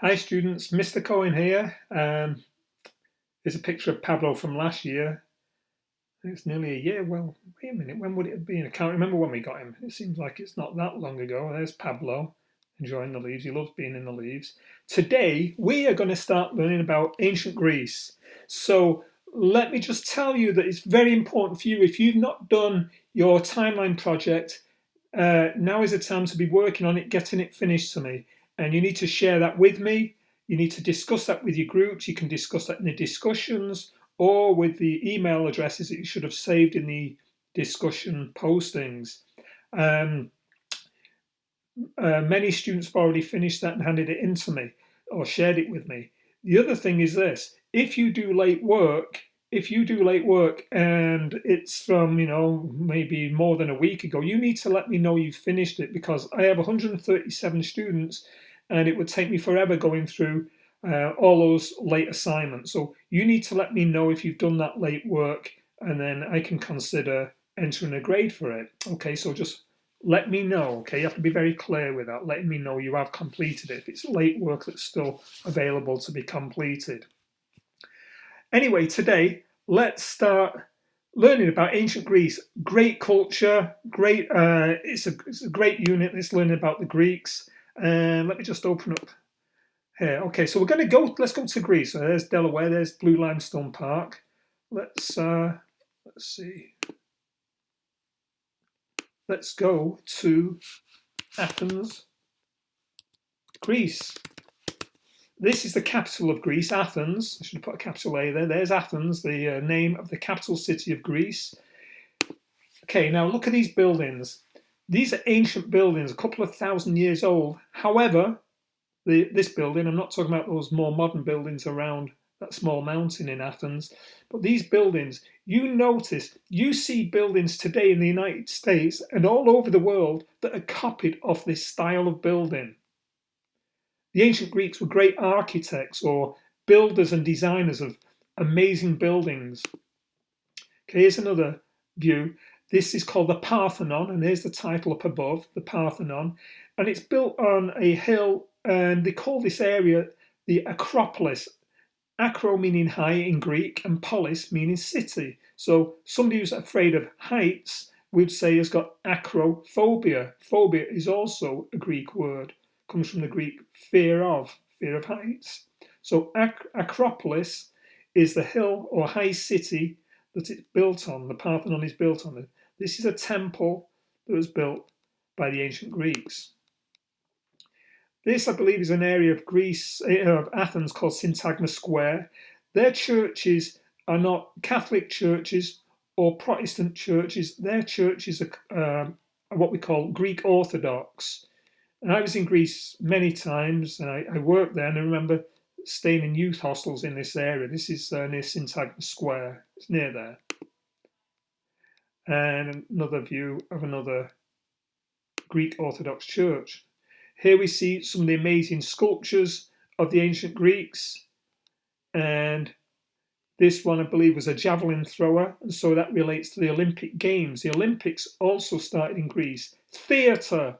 Hi students, Mr. Cohen here. Here's a picture of Pablo from last year. It's nearly a year. Well, wait a minute, when would it have been? I can't remember when we got him. It seems like it's not that long ago. There's Pablo enjoying the leaves. He loves being in the leaves. Today, we are going to start learning about ancient Greece. So let me just tell you that it's very important for you. If you've not done your timeline project, now is the time to be working on it, getting it finished to me. And you need to share that with me. You need to discuss that with your groups. You can discuss that in the discussions or with the email addresses that you should have saved in the discussion postings. Um, Many students have already finished that and handed it in to me or shared it with me. The other thing is this: if you do late work, and it's from maybe more than a week ago, you need to let me know you've finished it, because I have 137 students and it would take me forever going through all those late assignments. So you need to let me know if you've done that late work, and then I can consider entering a grade for it. Okay, so just let me know. Okay, you have to be very clear with that, letting me know you have completed it if it's late work that's still available to be completed. Anyway, today let's start learning about ancient Greece. Great culture, great. It's a great unit. Let's learn about the Greeks. And let me just open up here. Okay, so we're going to go. Let's go to Greece. So there's Delaware. There's Blue Limestone Park. Let's see. Let's go to Athens, Greece. This is the capital of Greece, Athens. I should have put a capital A there. There's Athens, the name of the capital city of Greece. Okay, now look at these buildings. These are ancient buildings, a couple of thousand years old. However, this building, I'm not talking about those more modern buildings around that small mountain in Athens, but these buildings, you see buildings today in the United States and all over the world that are copied off this style of building. The ancient Greeks were great architects or builders and designers of amazing buildings. Okay, here's another view. This is called the Parthenon, and here's the title up above, the Parthenon. And it's built on a hill, and they call this area the Acropolis. Acro meaning high in Greek, and polis meaning city. So somebody who's afraid of heights, we'd say, has got acrophobia. Phobia is also a Greek word. Comes from the Greek fear of heights. So Acropolis is the hill or high city that it's built on. The Parthenon is built on. This is a temple that was built by the ancient Greeks. This, I believe, is an area of Greece, of Athens, called Syntagma Square. Their churches are not Catholic churches or Protestant churches. Their churches are what we call Greek Orthodox. And I was in Greece many times, and I worked there, and I remember staying in youth hostels in this area. This is near Syntagma Square. It's near there. And another view of another Greek Orthodox church. Here we see some of the amazing sculptures of the ancient Greeks. And this one, I believe, was a javelin thrower, and so that relates to the Olympic Games. The Olympics also started in Greece. Theatre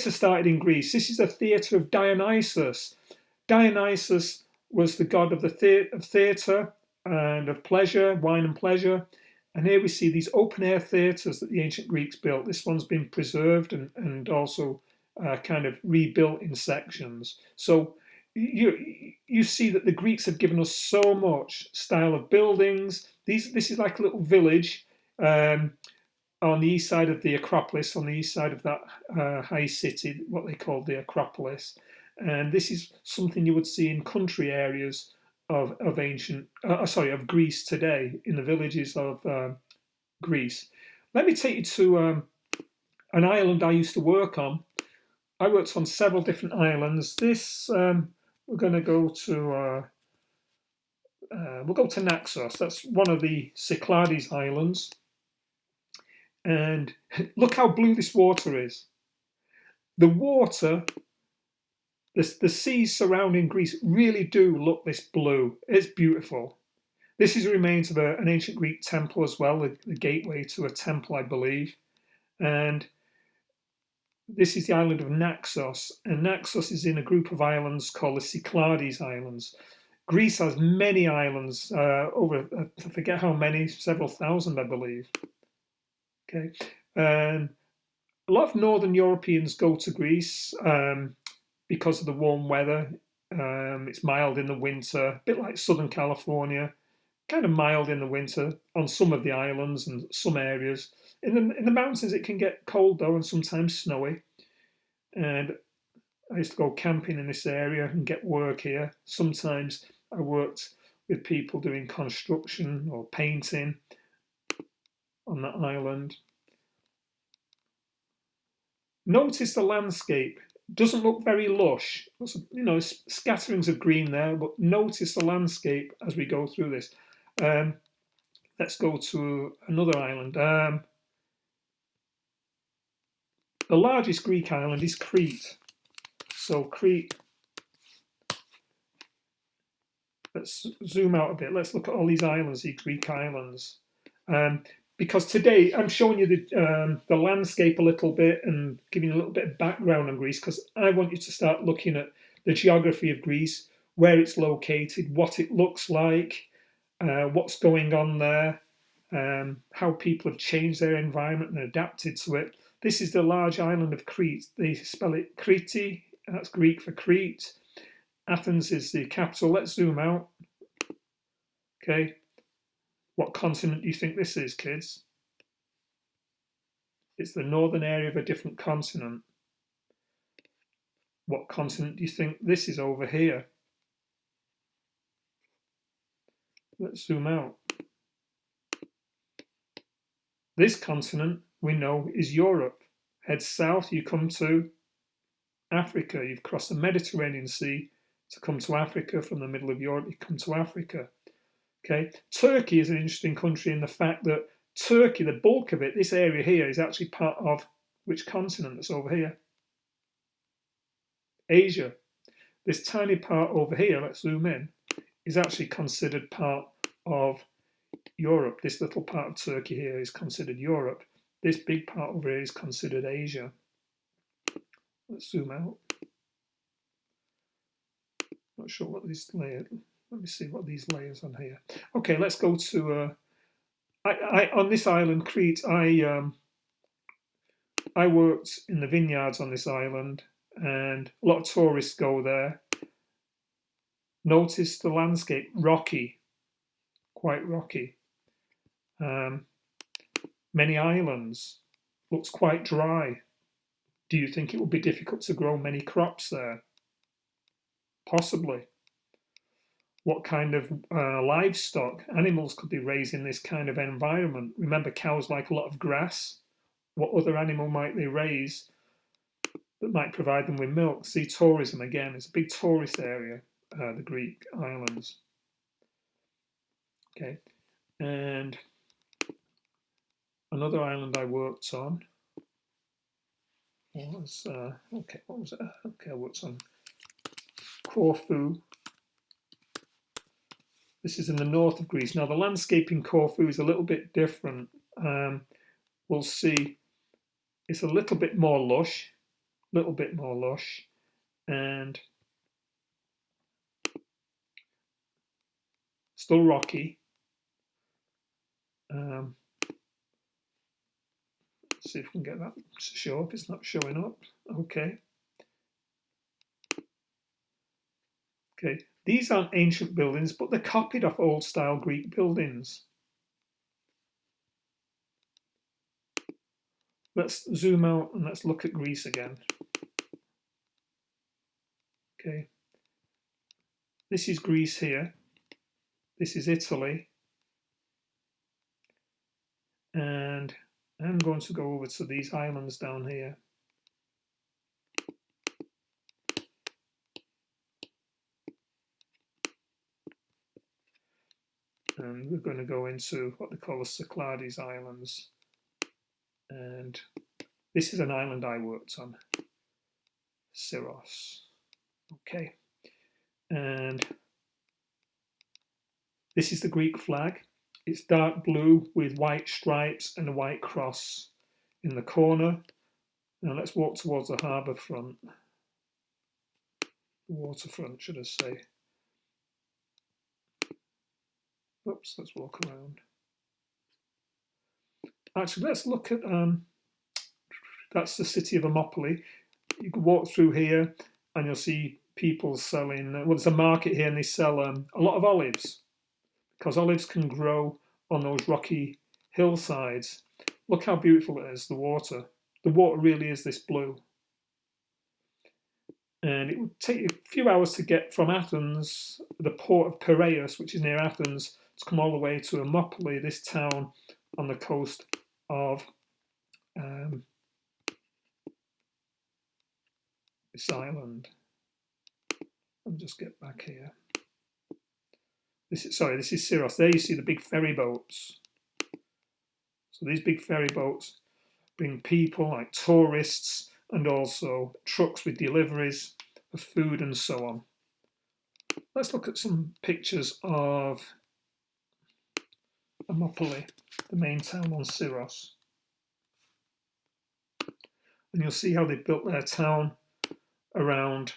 started in Greece. This is a theatre of Dionysus. Dionysus was the god of theatre and of pleasure, wine and pleasure. And here we see these open-air theatres that the ancient Greeks built. This one's been preserved and also kind of rebuilt in sections. So you see that the Greeks have given us so much style of buildings. This is like a little village on the east side of the Acropolis, on the east side of that high city, what they call the Acropolis. And this is something you would see in country areas of Greece today, in the villages of Greece. Let me take you to an island I used to work on. I worked on several different islands. This we're going to go to. We'll go to Naxos. That's one of the Cyclades Islands. And look how blue this water is. The water, the seas surrounding Greece really do look this blue. It's beautiful. This is the remains of an ancient Greek temple as well, the gateway to a temple, I believe. And This is the island of Naxos, and Naxos is in a group of islands called the Cyclades Islands. Greece has many islands, I forget how many, several thousand, I believe. Okay, a lot of Northern Europeans go to Greece because of the warm weather. It's mild in the winter, a bit like Southern California, kind of mild in the winter on some of the islands and some areas. In the mountains, it can get cold though, and sometimes snowy. And I used to go camping in this area and get work here. Sometimes I worked with people doing construction or painting on that island. Notice the landscape. Doesn't look very lush. Scatterings of green there, but notice the landscape as we go through this. Let's go to another island. The largest Greek island is Crete. So Crete, let's zoom out a bit. Let's look at all these islands, these Greek islands. Because today I'm showing you the landscape a little bit and giving you a little bit of background on Greece, because I want you to start looking at the geography of Greece, where it's located, what it looks like, what's going on there, how people have changed their environment and adapted to it. This is the large island of Crete. They spell it Kriti, that's Greek for Crete. Athens is the capital. Let's zoom out. Okay. What continent do you think this is, kids? It's the northern area of a different continent. What continent do you think this is over here? Let's zoom out. This continent, we know, is Europe. Head south, you come to Africa. You've crossed the Mediterranean Sea to come to Africa. From the middle of Europe, you come to Africa. Okay. Turkey is an interesting country in the fact that Turkey, the bulk of it, this area here, is actually part of which continent that's over here? Asia. This tiny part over here, let's zoom in, is actually considered part of Europe. This little part of Turkey here is considered Europe. This big part over here is considered Asia. Let's zoom out. Not sure what these layers. Let me see what these layers on here. Okay, let's go to. On this island, Crete, I worked in the vineyards on this island, and a lot of tourists go there. Notice the landscape, rocky, quite rocky. Many islands, looks quite dry. Do you think it will be difficult to grow many crops there? Possibly. What kind of livestock, animals could they raise in this kind of environment? Remember, cows like a lot of grass. What other animal might they raise that might provide them with milk? See, tourism again. It's a big tourist area, the Greek islands. Okay, and another island I worked on was what was it? Okay, I worked on Corfu. This is in the north of Greece. Now, the landscape in Corfu is a little bit different. We'll see. It's a little bit more lush, and still rocky. Let's see if we can get that to show up. It's not showing up. Okay. Okay. These aren't ancient buildings, but they're copied off old-style Greek buildings. Let's zoom out and let's look at Greece again. Okay. This is Greece here. This is Italy. And I'm going to go over to these islands down here. And we're going to go into what they call the Cyclades Islands. And this is an island I worked on, Syros. Okay. And this is the Greek flag. It's dark blue with white stripes and a white cross in the corner. Now let's walk towards the harbour front, the waterfront, should I say. Oops, let's walk around. Actually, let's look at, that's the city of Amopoli. You can walk through here and you'll see people selling, well, there's a market here and they sell a lot of olives because olives can grow on those rocky hillsides. Look how beautiful it is, the water. The water really is this blue. And it would take you a few hours to get from Athens, the port of Piraeus, which is near Athens, to come all the way to Amopoli, this town on the coast of this island. I'll just get back here. This is Syros. There you see the big ferry boats. So these big ferry boats bring people like tourists and also trucks with deliveries of food and so on. Let's look at some pictures of Amopoli, the main town on Syros. And you'll see how they built their town around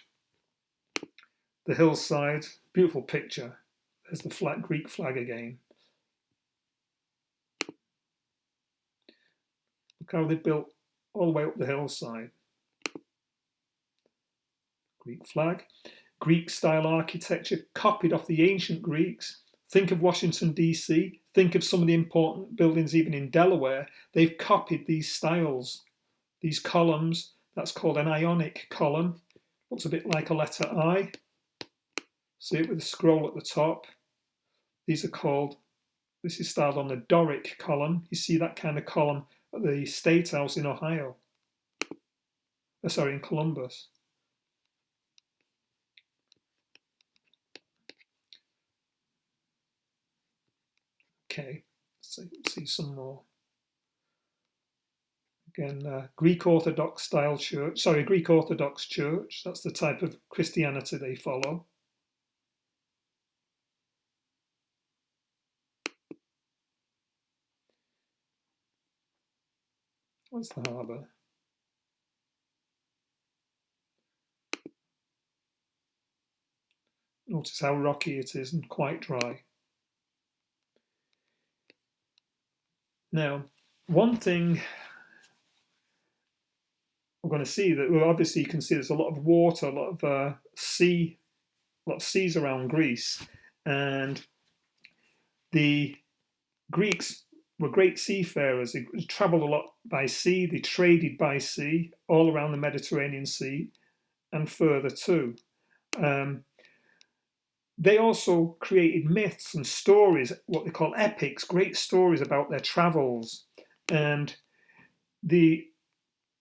the hillside. Beautiful picture. There's the Greek flag again. Look how they built all the way up the hillside. Greek flag. Greek style architecture copied off the ancient Greeks. Think of Washington, D.C. Think of some of the important buildings even in Delaware. They've copied these styles. These columns, that's called an Ionic column. Looks a bit like a letter I. See it with a scroll at the top. These are called, this is styled on the Doric column. You see that kind of column at the State House in Ohio. In Columbus. Okay, let's see some more. Again, Greek Orthodox style church, Greek Orthodox church. That's the type of Christianity they follow. What's the harbour? Notice how rocky it is and quite dry. Now, one thing we're going to see that, well, obviously you can see there's a lot of water, a lot of seas around Greece, and the Greeks were great seafarers. They travelled a lot by sea. They traded by sea all around the Mediterranean Sea and further too. They also created myths and stories, what they call epics, great stories about their travels. And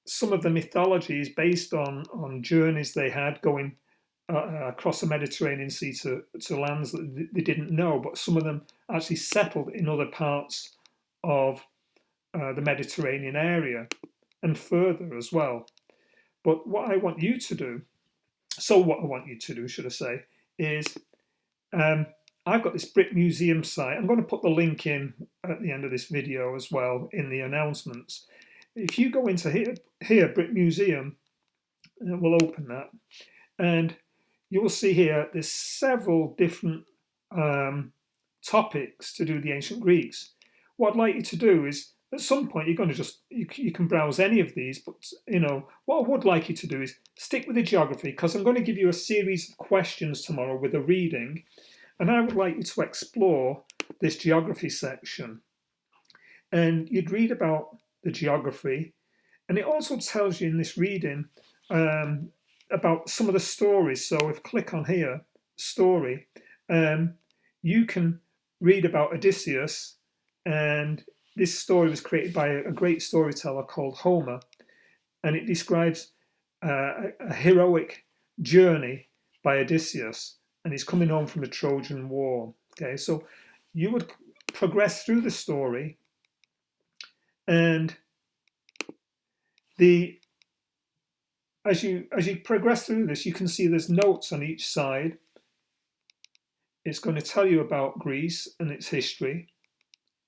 some of the mythology is based on journeys they had going across the Mediterranean Sea to lands that they didn't know, but some of them actually settled in other parts of the Mediterranean area and further as well. But what I want you to do, should I say, is I've got this Brit Museum site. I'm going to put the link in at the end of this video as well in the announcements. If you go into here Brit Museum, we'll open that, and you will see here there's several different topics to do with the ancient Greeks. What I'd like you to do is, at some point, you're going to you can browse any of these, but what I would like you to do is stick with the geography, because I'm going to give you a series of questions tomorrow with a reading, and I would like you to explore this geography section. And you'd read about the geography, and it also tells you in this reading about some of the stories. So if I click on here, story, you can read about Odysseus, and this story was created by a great storyteller called Homer, and it describes a heroic journey by Odysseus, and he's coming home from the Trojan War. Okay, so you would progress through the story, and as you progress through this, you can see there's notes on each side. It's going to tell you about Greece and its history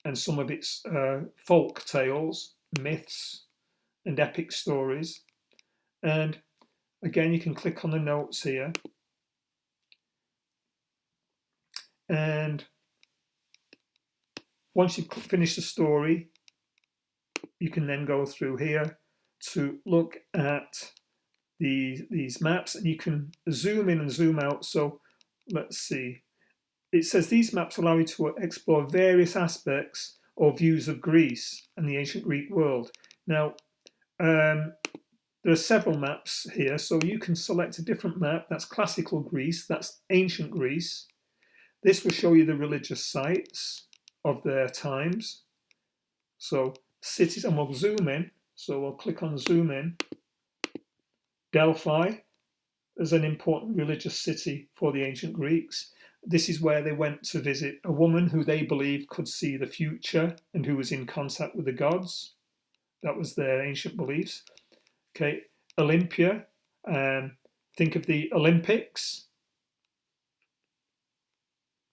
and some of its folk tales, myths, and epic stories. And again, you can click on the notes here. And once you've finished the story, you can then go through here to look at these maps, and you can zoom in and zoom out. So let's see. It says these maps allow you to explore various aspects or views of Greece and the ancient Greek world. Now, there are several maps here, so you can select a different map. That's classical Greece, that's ancient Greece. This will show you the religious sites of their times. So cities, and we'll zoom in. So we'll click on zoom in. Delphi is an important religious city for the ancient Greeks. This is where they went to visit a woman who they believed could see the future and who was in contact with the gods. That was their ancient beliefs. Okay, Olympia, think of the Olympics.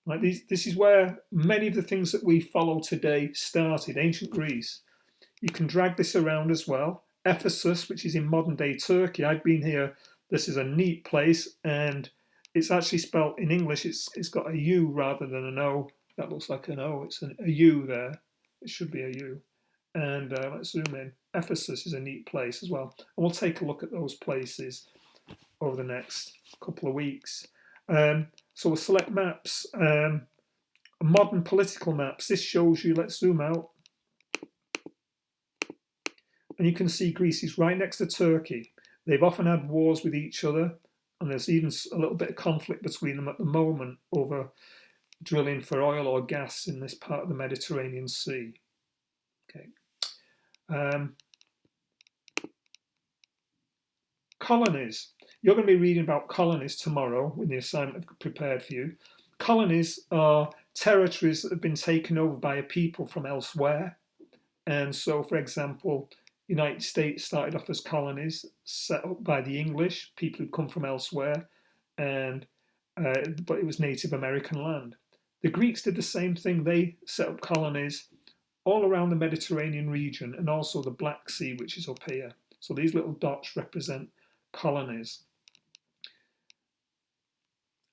Like this is where many of the things that we follow today started, ancient Greece. You can drag this around as well. Ephesus, which is in modern day Turkey. I've been here. This is a neat place, and it's actually spelt in English. It's got a U rather than an O. That looks like an O. It's a U there. It should be a U. And let's zoom in. Ephesus is a neat place as well. And we'll take a look at those places over the next couple of weeks. So we'll select maps. Modern political maps. This shows you, let's zoom out. And you can see Greece is right next to Turkey. They've often had wars with each other, and there's even a little bit of conflict between them at the moment over drilling for oil or gas in this part of the Mediterranean Sea. Okay. Colonies. You're going to be reading about colonies tomorrow with the assignment I've prepared for you. Colonies are territories that have been taken over by a people from elsewhere. And so, for example, United States started off as colonies set up by the English, people who come from elsewhere, but it was Native American land. The Greeks did the same thing. They set up colonies all around the Mediterranean region and also the Black Sea, which is up here. So these little dots represent colonies.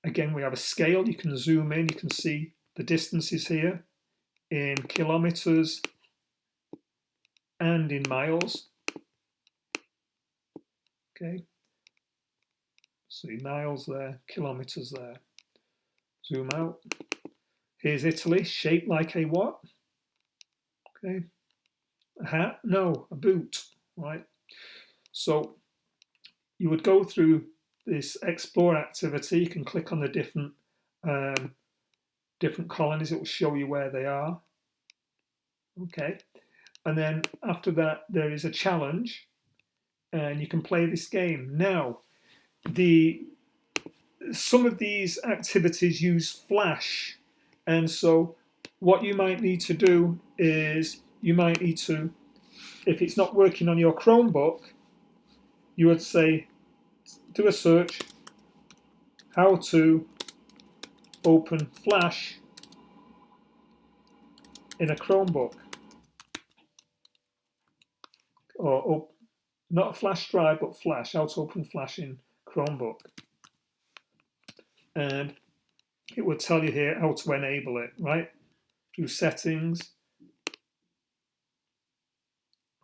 Again, we have a scale. You can zoom in. You can see the distances here in kilometers and in miles. Okay. See miles there, kilometers there. Zoom out. Here's Italy, shaped like a what? Okay. A hat? No, a boot, right? So you would go through this explore activity. You can click on the different colonies. It will show you where they are. Okay. And then after that, there is a challenge, and you can play this game. Now, some of these activities use Flash, and so what you might need to do is you might need to, if it's not working on your Chromebook, you would say, do a search, how to open Flash in a Chromebook. Or not a flash drive, but Flash, how to open Flash in Chromebook. And it will tell you here how to enable it, right? Through settings.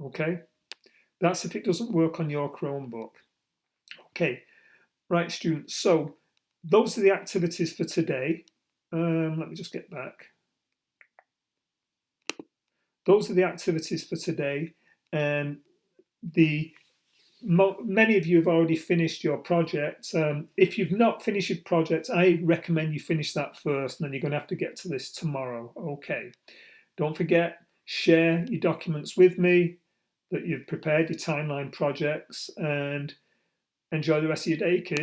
Okay, that's if it doesn't work on your Chromebook. Okay, right, students, so those are the activities for today. Let me just get back. Those are the activities for today, and many of you have already finished your project. If you've not finished your project, I recommend you finish that first, and then you're going to have to get to this tomorrow. Okay, don't forget, share your documents with me that you've prepared, your timeline projects, and enjoy the rest of your day, kids.